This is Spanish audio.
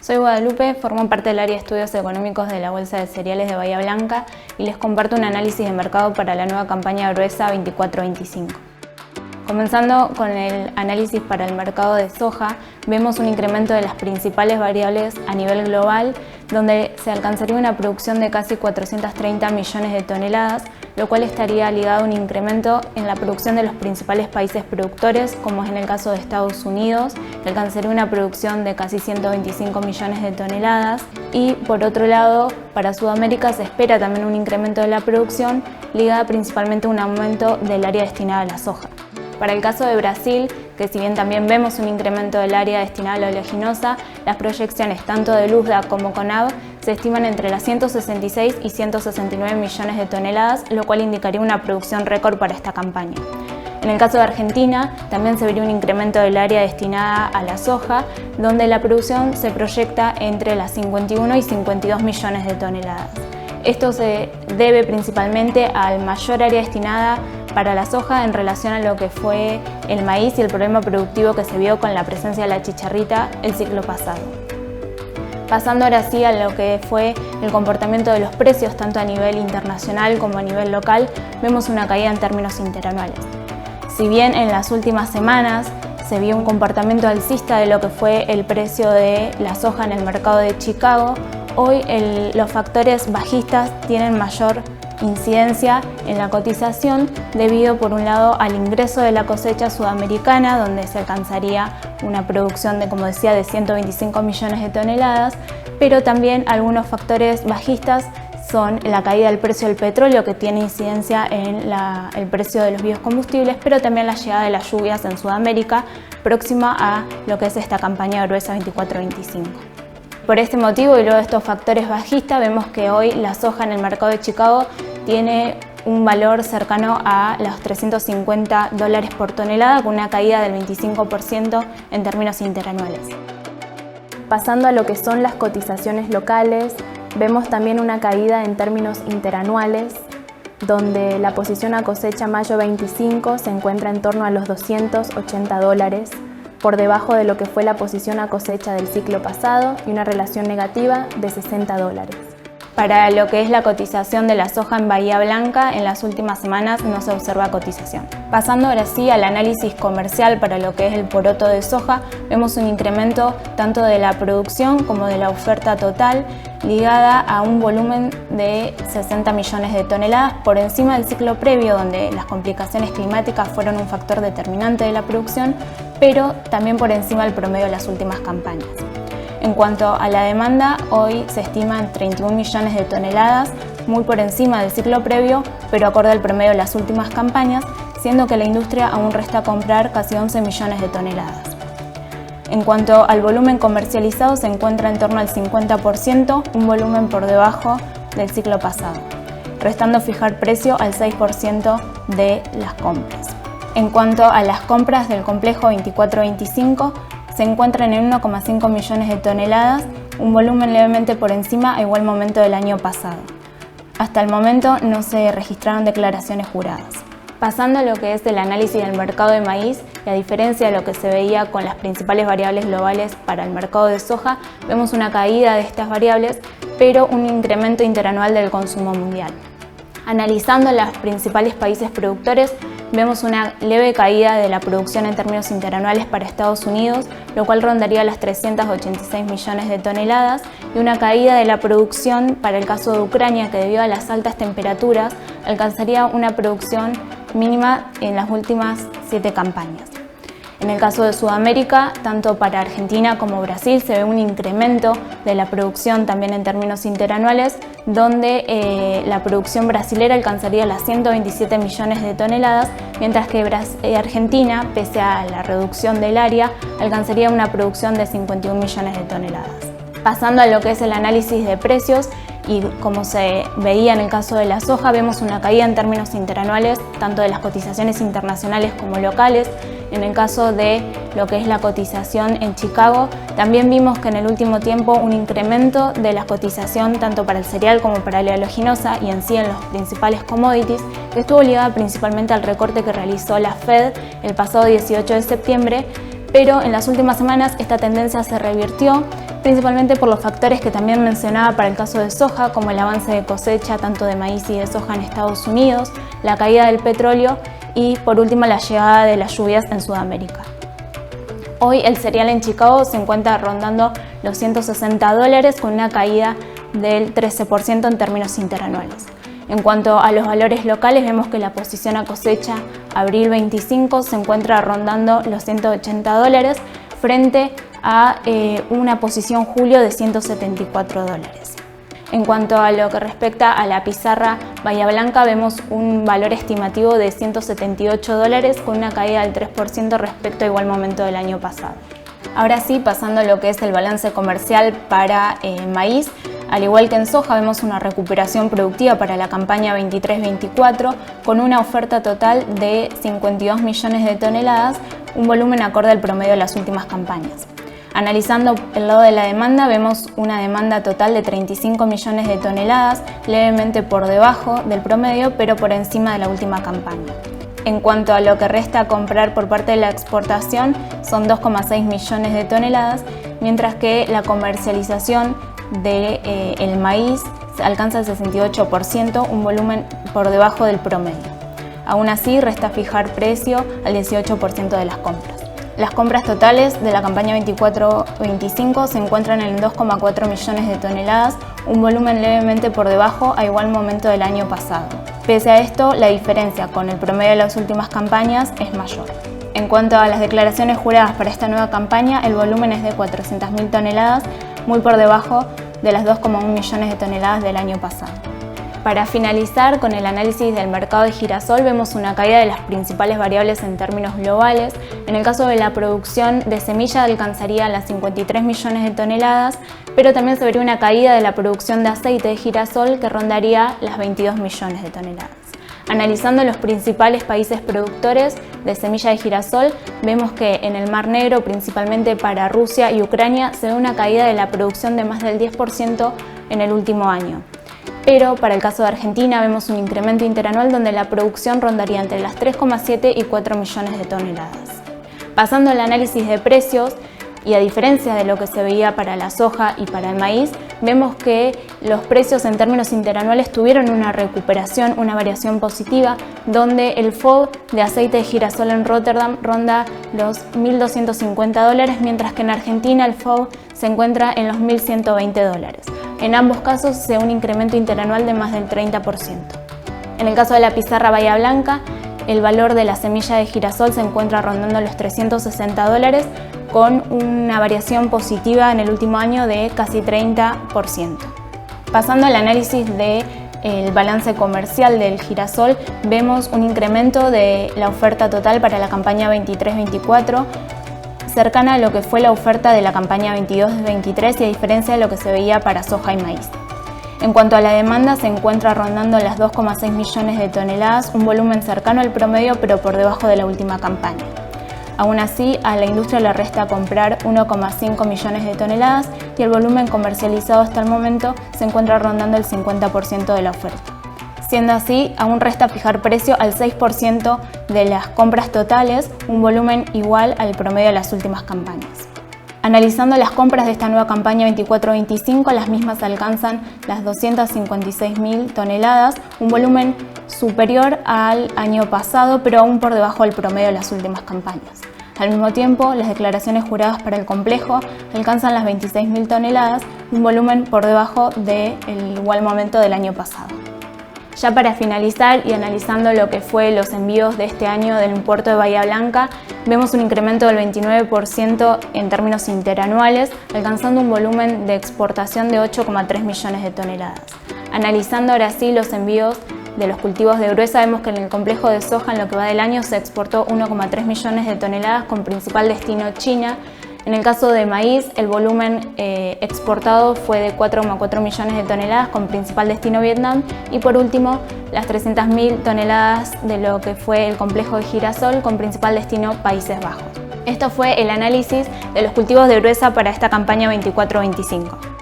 Soy Guadalupe, formo parte del área de estudios económicos de la Bolsa de Cereales de Bahía Blanca y les comparto un análisis de mercado para la nueva campaña gruesa 24-25. Comenzando con el análisis para el mercado de soja, vemos un incremento de las principales variables a nivel global, donde se alcanzaría una producción de casi 430 millones de toneladas, lo cual estaría ligado a un incremento en la producción de los principales países productores, como es en el caso de Estados Unidos, que alcanzaría una producción de casi 125 millones de toneladas. Y por otro lado, para Sudamérica se espera también un incremento de la producción, ligada principalmente a un aumento del área destinada a la soja. Para el caso de Brasil, que si bien también vemos un incremento del área destinada a la oleaginosa, las proyecciones tanto de Luzda como CONAB se estiman entre las 166 y 169 millones de toneladas, lo cual indicaría una producción récord para esta campaña. En el caso de Argentina, también se vería un incremento del área destinada a la soja, donde la producción se proyecta entre las 51 y 52 millones de toneladas. Esto se debe principalmente al mayor área destinada para la soja en relación a lo que fue el maíz y el problema productivo que se vio con la presencia de la chicharrita el ciclo pasado. Pasando ahora sí a lo que fue el comportamiento de los precios tanto a nivel internacional como a nivel local, vemos una caída en términos interanuales. Si bien en las últimas semanas se vio un comportamiento alcista de lo que fue el precio de la soja en el mercado de Chicago, hoy los factores bajistas tienen mayor incidencia en la cotización debido por un lado al ingreso de la cosecha sudamericana, donde se alcanzaría una producción de, como decía, de 125 millones de toneladas, pero también algunos factores bajistas son la caída del precio del petróleo, que tiene incidencia en el precio de los biocombustibles, pero también la llegada de las lluvias en Sudamérica próxima a lo que es esta campaña gruesa 24-25. Por este motivo y luego de estos factores bajistas, vemos que hoy la soja en el mercado de Chicago tiene un valor cercano a los $350 por tonelada, con una caída del 25% en términos interanuales. Pasando a lo que son las cotizaciones locales, vemos también una caída en términos interanuales, donde la posición a cosecha mayo 25 se encuentra en torno a los $280, por debajo de lo que fue la posición a cosecha del ciclo pasado y una relación negativa de $60. Para lo que es la cotización de la soja en Bahía Blanca, en las últimas semanas no se observa cotización. Pasando ahora sí al análisis comercial para lo que es el poroto de soja, vemos un incremento tanto de la producción como de la oferta total, ligada a un volumen de 60 millones de toneladas por encima del ciclo previo, donde las complicaciones climáticas fueron un factor determinante de la producción, pero también por encima del promedio de las últimas campañas. En cuanto a la demanda, hoy se estima en 31 millones de toneladas, muy por encima del ciclo previo, pero acorde al promedio de las últimas campañas, siendo que la industria aún resta comprar casi 11 millones de toneladas. En cuanto al volumen comercializado, se encuentra en torno al 50%, un volumen por debajo del ciclo pasado, restando fijar precio al 6% de las compras. En cuanto a las compras del complejo 24-25, se encuentran en 1,5 millones de toneladas, un volumen levemente por encima a igual momento del año pasado. Hasta el momento no se registraron declaraciones juradas. Pasando a lo que es el análisis del mercado de maíz, y a diferencia de lo que se veía con las principales variables globales para el mercado de soja, vemos una caída de estas variables, pero un incremento interanual del consumo mundial. Analizando los principales países productores, vemos una leve caída de la producción en términos interanuales para Estados Unidos, lo cual rondaría las 386 millones de toneladas, y una caída de la producción para el caso de Ucrania, que debido a las altas temperaturas alcanzaría una producción mínima en las últimas 7 campañas. En el caso de Sudamérica, tanto para Argentina como Brasil se ve un incremento de la producción también en términos interanuales, donde la producción brasilera alcanzaría las 127 millones de toneladas, mientras que Argentina, pese a la reducción del área, alcanzaría una producción de 51 millones de toneladas. Pasando a lo que es el análisis de precios, y como se veía en el caso de la soja, vemos una caída en términos interanuales tanto de las cotizaciones internacionales como locales. En el caso de lo que es la cotización en Chicago, también vimos que en el último tiempo un incremento de la cotización tanto para el cereal como para la oleaginosa y en sí en los principales commodities, que estuvo ligada principalmente al recorte que realizó la Fed el pasado 18 de septiembre, pero en las últimas semanas esta tendencia se revirtió principalmente por los factores que también mencionaba para el caso de soja, como el avance de cosecha tanto de maíz y de soja en Estados Unidos, la caída del petróleo y por último la llegada de las lluvias en Sudamérica. Hoy el cereal en Chicago se encuentra rondando los $160 con una caída del 13% en términos interanuales. En cuanto a los valores locales, vemos que la posición a cosecha abril 25 se encuentra rondando los $180 frente a una posición julio de $174. En cuanto a lo que respecta a la pizarra Bahía Blanca, vemos un valor estimativo de $178 con una caída del 3% respecto a igual momento del año pasado. Ahora sí, pasando a lo que es el balance comercial para maíz, al igual que en soja, vemos una recuperación productiva para la campaña 23-24 con una oferta total de 52 millones de toneladas, un volumen acorde al promedio de las últimas campañas. Analizando el lado de la demanda, vemos una demanda total de 35 millones de toneladas, levemente por debajo del promedio, pero por encima de la última campaña. En cuanto a lo que resta a comprar por parte de la exportación, son 2,6 millones de toneladas, mientras que la comercialización del maíz alcanza el 68%, un volumen por debajo del promedio. Aún así, resta fijar precio al 18% de las compras. Las compras totales de la campaña 24-25 se encuentran en 2,4 millones de toneladas, un volumen levemente por debajo a igual momento del año pasado. Pese a esto, la diferencia con el promedio de las últimas campañas es mayor. En cuanto a las declaraciones juradas para esta nueva campaña, el volumen es de 400.000 toneladas, muy por debajo de las 2,1 millones de toneladas del año pasado. Para finalizar con el análisis del mercado de girasol, vemos una caída de las principales variables en términos globales. En el caso de la producción de semilla alcanzaría las 53 millones de toneladas, pero también se vería una caída de la producción de aceite de girasol que rondaría las 22 millones de toneladas. Analizando los principales países productores de semilla de girasol, vemos que en el Mar Negro, principalmente para Rusia y Ucrania, se ve una caída de la producción de más del 10% en el último año. Pero para el caso de Argentina vemos un incremento interanual donde la producción rondaría entre las 3,7 y 4 millones de toneladas. Pasando al análisis de precios, y a diferencia de lo que se veía para la soja y para el maíz, vemos que los precios en términos interanuales tuvieron una recuperación, una variación positiva, donde el FOB de aceite de girasol en Rotterdam ronda los $1.250, mientras que en Argentina el FOB se encuentra en los $1.120. En ambos casos se ve un incremento interanual de más del 30%. En el caso de la pizarra Bahía Blanca, el valor de la semilla de girasol se encuentra rondando los $360, con una variación positiva en el último año de casi 30%. Pasando al análisis del balance comercial del girasol, vemos un incremento de la oferta total para la campaña 23-24, cercana a lo que fue la oferta de la campaña 22-23 y a diferencia de lo que se veía para soja y maíz. En cuanto a la demanda, se encuentra rondando las 2,6 millones de toneladas, un volumen cercano al promedio pero por debajo de la última campaña. Aún así, a la industria le resta comprar 1,5 millones de toneladas y el volumen comercializado hasta el momento se encuentra rondando el 50% de la oferta. Siendo así, aún resta fijar precio al 6% de las compras totales, un volumen igual al promedio de las últimas campañas. Analizando las compras de esta nueva campaña 24-25, las mismas alcanzan las 256.000 toneladas, un volumen superior al año pasado, pero aún por debajo del promedio de las últimas campañas. Al mismo tiempo, las declaraciones juradas para el complejo alcanzan las 26.000 toneladas, un volumen por debajo del igual momento del año pasado. Ya para finalizar y analizando lo que fue los envíos de este año del puerto de Bahía Blanca, vemos un incremento del 29% en términos interanuales, alcanzando un volumen de exportación de 8,3 millones de toneladas. Analizando ahora sí los envíos de los cultivos de gruesa, vemos que en el complejo de soja en lo que va del año se exportó 1,3 millones de toneladas con principal destino China. En el caso de maíz, el volumen exportado fue de 4,4 millones de toneladas con principal destino Vietnam y por último las 300.000 toneladas de lo que fue el complejo de girasol con principal destino Países Bajos. Esto fue el análisis de los cultivos de gruesa para esta campaña 24-25.